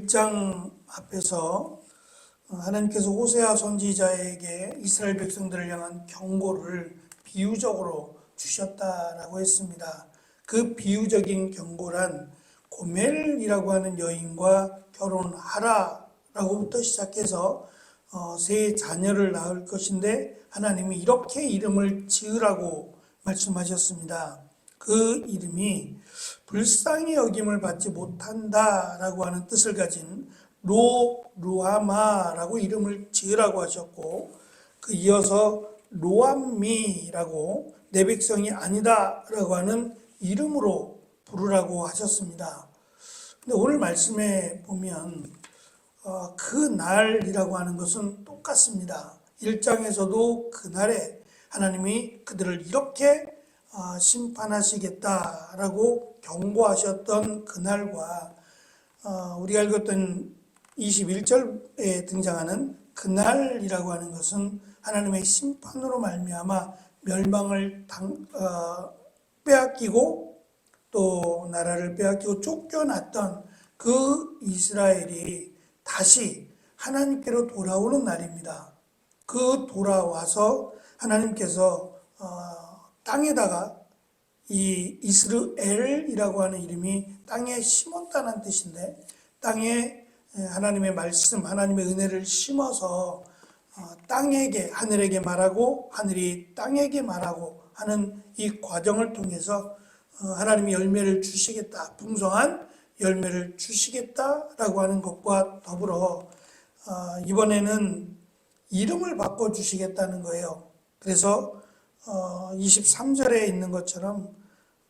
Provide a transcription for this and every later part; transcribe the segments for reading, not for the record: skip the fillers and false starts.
1장 앞에서 하나님께서 호세아 선지자에게 이스라엘 백성들을 향한 경고를 비유적으로 주셨다라고 했습니다. 그 비유적인 경고란 고멜이라고 하는 여인과 결혼하라라고부터 시작해서 세 자녀를 낳을 것인데 하나님이 이렇게 이름을 지으라고 말씀하셨습니다. 그 이름이 불쌍히 여김을 받지 못한다라고 하는 뜻을 가진 루하마라고 이름을 지으라고 하셨고, 그 이어서 로암미라고 내 백성이 아니다라고 하는 이름으로 부르라고 하셨습니다. 근데 오늘 말씀에 보면 그날이라고 하는 것은 똑같습니다. 1장에서도 그날에 하나님이 그들을 이렇게 심판하시겠다라고 경고하셨던 그날과 우리가 읽었던 21절에 등장하는 그날이라고 하는 것은 하나님의 심판으로 말미암아 멸망을 빼앗기고 또 나라를 빼앗기고 쫓겨났던 그 이스라엘이 다시 하나님께로 돌아오는 날입니다. 그 돌아와서 하나님께서 땅에다가 이 이스라엘이라고 하는 이름이 땅에 심었다는 뜻인데, 땅에 하나님의 말씀, 하나님의 은혜를 심어서 땅에게, 하늘에게 말하고 하늘이 땅에게 말하고 하는 이 과정을 통해서 하나님이 열매를 주시겠다, 풍성한 열매를 주시겠다라고 하는 것과 더불어 이번에는 이름을 바꿔주시겠다는 거예요. 그래서 23절에 있는 것처럼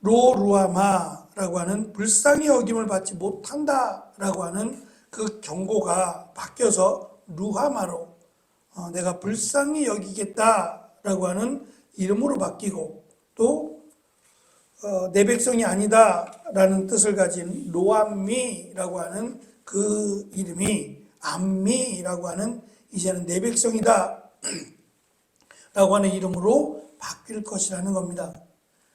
로루아마라고 하는 불쌍히 여김을 받지 못한다라고 하는 그 경고가 바뀌어서 루하마로 내가 불쌍히 여기겠다라고 하는 이름으로 바뀌고, 또 내 백성이 아니다라는 뜻을 가진 로암미라고 하는 그 이름이 암미라고 하는 이제는 내 백성이다 라고 하는 이름으로 바뀔 것이라는 겁니다.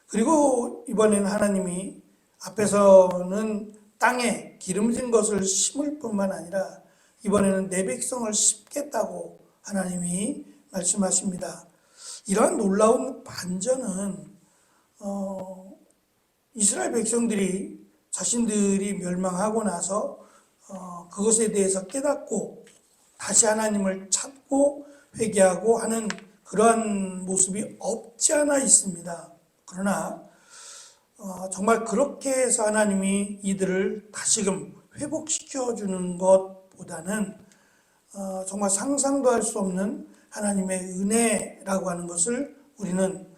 그리고 이번에는 하나님이 앞에서는 땅에 기름진 것을 심을 뿐만 아니라 이번에는 내 백성을 심겠다고 하나님이 말씀하십니다. 이러한 놀라운 반전은 이스라엘 백성들이 자신들이 멸망하고 나서 그것에 대해서 깨닫고 다시 하나님을 찾고 회개하고 하는 그러한 모습이 없지 않아 있습니다. 그러나 정말 그렇게 해서 하나님이 이들을 다시금 회복시켜 주는 것보다는 정말 상상도 할 수 없는 하나님의 은혜라고 하는 것을 우리는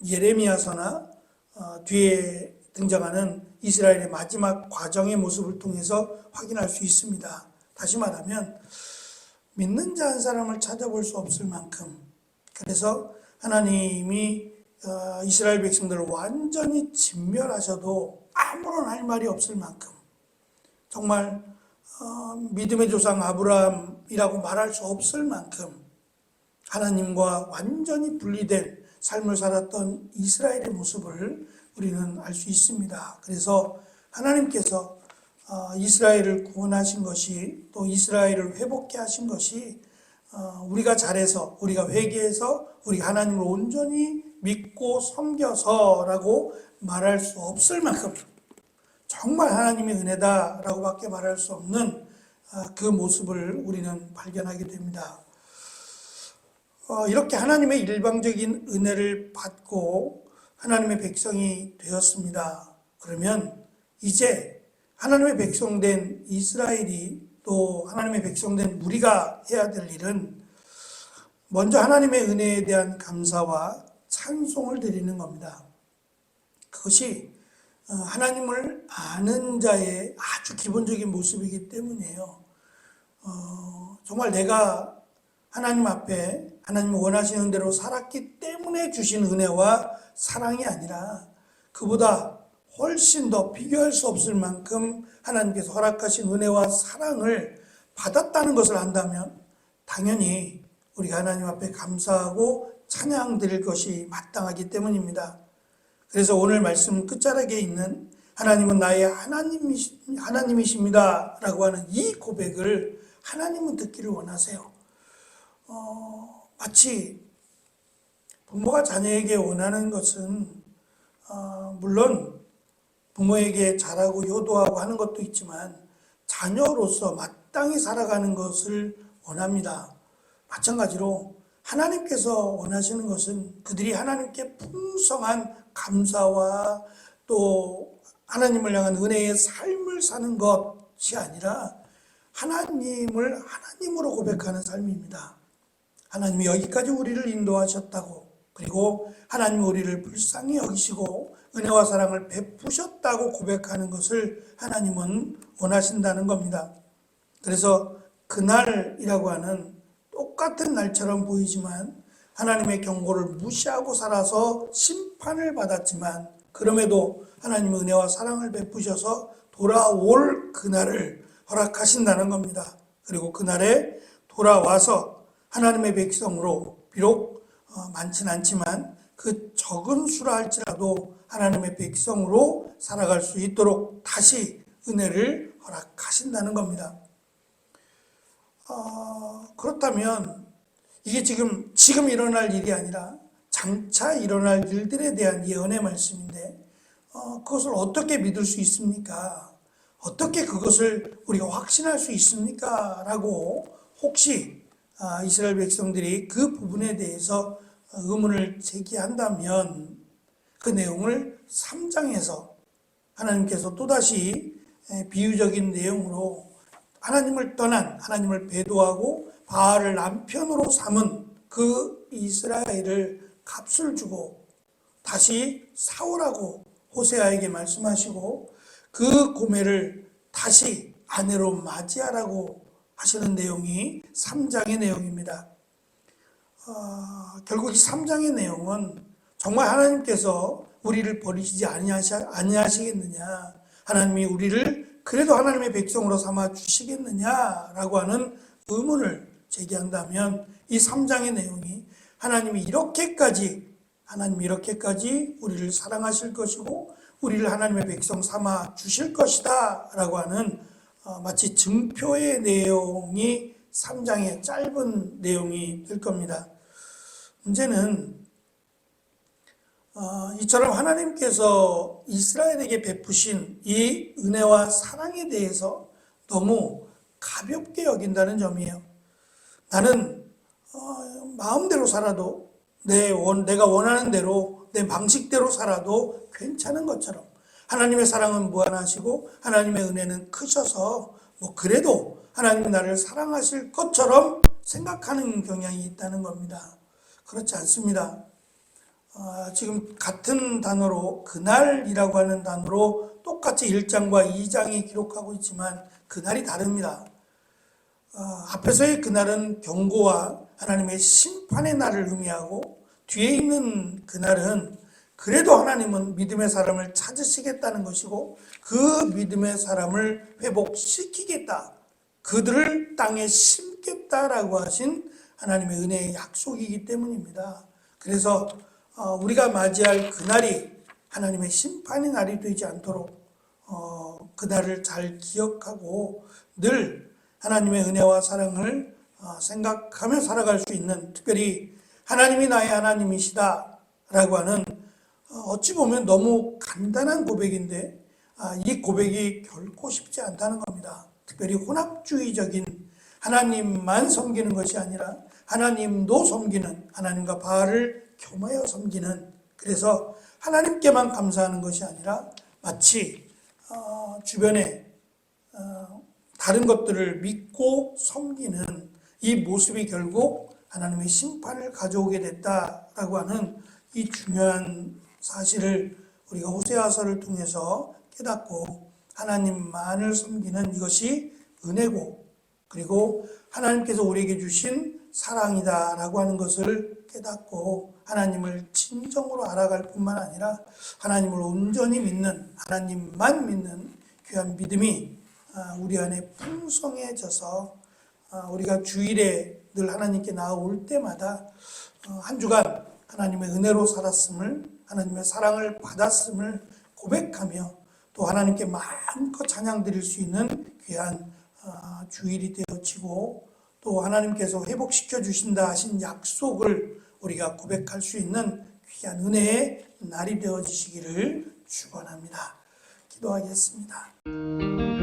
예레미야서나 뒤에 등장하는 이스라엘의 마지막 과정의 모습을 통해서 확인할 수 있습니다. 다시 말하면 믿는 자 한 사람을 찾아볼 수 없을 만큼, 그래서 하나님이 이스라엘 백성들을 완전히 진멸하셔도 아무런 할 말이 없을 만큼, 정말 믿음의 조상 아브라함이라고 말할 수 없을 만큼 하나님과 완전히 분리된 삶을 살았던 이스라엘의 모습을 우리는 알 수 있습니다. 그래서 하나님께서 이스라엘을 구원하신 것이, 또 이스라엘을 회복케 하신 것이 우리가 잘해서, 우리가 회개해서, 우리가 하나님을 온전히 믿고 섬겨서라고 말할 수 없을 만큼 정말 하나님의 은혜다라고 밖에 말할 수 없는 그 모습을 우리는 발견하게 됩니다. 이렇게 하나님의 일방적인 은혜를 받고 하나님의 백성이 되었습니다. 그러면 이제 하나님의 백성된 이스라엘이, 또 하나님의 백성된 우리가 해야 될 일은 먼저 하나님의 은혜에 대한 감사와 찬송을 드리는 겁니다. 그것이 하나님을 아는 자의 아주 기본적인 모습이기 때문이에요. 정말 내가 하나님 앞에 하나님 원하시는 대로 살았기 때문에 주신 은혜와 사랑이 아니라 그보다 훨씬 더 비교할 수 없을 만큼 하나님께서 허락하신 은혜와 사랑을 받았다는 것을 안다면 당연히 우리가 하나님 앞에 감사하고 찬양 드릴 것이 마땅하기 때문입니다. 그래서 오늘 말씀 끝자락에 있는 하나님은 나의 하나님이십니다 라고 하는 이 고백을 하나님은 듣기를 원하세요. 마치 부모가 자녀에게 원하는 것은 물론 부모에게 잘하고 효도하고 하는 것도 있지만 자녀로서 마땅히 살아가는 것을 원합니다. 마찬가지로 하나님께서 원하시는 것은 그들이 하나님께 풍성한 감사와 또 하나님을 향한 은혜의 삶을 사는 것이 아니라 하나님을 하나님으로 고백하는 삶입니다. 하나님이 여기까지 우리를 인도하셨다고, 그리고 하나님이 우리를 불쌍히 여기시고 은혜와 사랑을 베푸셨다고 고백하는 것을 하나님은 원하신다는 겁니다. 그래서 그날이라고 하는 똑같은 날처럼 보이지만 하나님의 경고를 무시하고 살아서 심판을 받았지만 그럼에도 하나님의 은혜와 사랑을 베푸셔서 돌아올 그날을 허락하신다는 겁니다. 그리고 그날에 돌아와서 하나님의 백성으로 비록 많진 않지만 그 적은 수라 할지라도 하나님의 백성으로 살아갈 수 있도록 다시 은혜를 허락하신다는 겁니다. 그렇다면 이게 지금 일어날 일이 아니라 장차 일어날 일들에 대한 예언의 말씀인데 그것을 어떻게 믿을 수 있습니까? 어떻게 그것을 우리가 확신할 수 있습니까? 라고 혹시 이스라엘 백성들이 그 부분에 대해서 의문을 제기한다면 그 내용을 3장에서 하나님께서 또다시 비유적인 내용으로 하나님을 떠난, 하나님을 배도하고 바알을 남편으로 삼은 그 이스라엘을 값을 주고 다시 사오라고 호세아에게 말씀하시고 그 고멜을 다시 아내로 맞이하라고 하시는 내용이 3장의 내용입니다. 결국 이 3장의 내용은 정말 하나님께서 우리를 버리시지 아니하시겠느냐, 하나님이 우리를 그래도 하나님의 백성으로 삼아 주시겠느냐라고 하는 의문을 제기한다면 이 3장의 내용이 하나님이 이렇게까지 우리를 사랑하실 것이고 우리를 하나님의 백성 삼아 주실 것이다 라고 하는 마치 증표의 내용이 3장의 짧은 내용이 될 겁니다. 문제는 이처럼 하나님께서 이스라엘에게 베푸신 이 은혜와 사랑에 대해서 너무 가볍게 여긴다는 점이에요. 나는 마음대로 살아도 내가 원하는 대로 내 방식대로 살아도 괜찮은 것처럼 하나님의 사랑은 무한하시고 하나님의 은혜는 크셔서 그래도 하나님이 나를 사랑하실 것처럼 생각하는 경향이 있다는 겁니다. 그렇지 않습니다. 지금 같은 단어로 그날이라고 하는 단어로 똑같이 1장과 2장이 기록하고 있지만 그날이 다릅니다. 앞에서의 그날은 경고와 하나님의 심판의 날을 의미하고 뒤에 있는 그날은 그래도 하나님은 믿음의 사람을 찾으시겠다는 것이고 그 믿음의 사람을 회복시키겠다, 그들을 땅에 심겠다라고 하신 하나님의 은혜의 약속이기 때문입니다. 그래서 우리가 맞이할 그날이 하나님의 심판의 날이 되지 않도록 그날을 잘 기억하고 늘 하나님의 은혜와 사랑을 생각하며 살아갈 수 있는, 특별히 하나님이 나의 하나님이시다 라고 하는 어찌 보면 너무 간단한 고백인데 이 고백이 결코 쉽지 않다는 겁니다. 특별히 혼합주의적인 하나님만 섬기는 것이 아니라 하나님도 섬기는, 하나님과 바알을 겸하여 섬기는, 그래서 하나님께만 감사하는 것이 아니라 마치 주변에 다른 것들을 믿고 섬기는 이 모습이 결국 하나님의 심판을 가져오게 됐다라고 하는 이 중요한 사실을 우리가 호세아서를 통해서 깨닫고 하나님만을 섬기는 이것이 은혜고 그리고 하나님께서 우리에게 주신 사랑이다라고 하는 것을 깨닫고 하나님을 진정으로 알아갈 뿐만 아니라 하나님을 온전히 믿는, 하나님만 믿는 귀한 믿음이 우리 안에 풍성해져서 우리가 주일에 늘 하나님께 나아올 때마다 한 주간 하나님의 은혜로 살았음을, 하나님의 사랑을 받았음을 고백하며 또 하나님께 마음껏 찬양 드릴 수 있는 귀한 주일이 되어지고, 또 하나님께서 회복시켜 주신다 하신 약속을 우리가 고백할 수 있는 귀한 은혜의 날이 되어지시기를 축원합니다. 기도하겠습니다.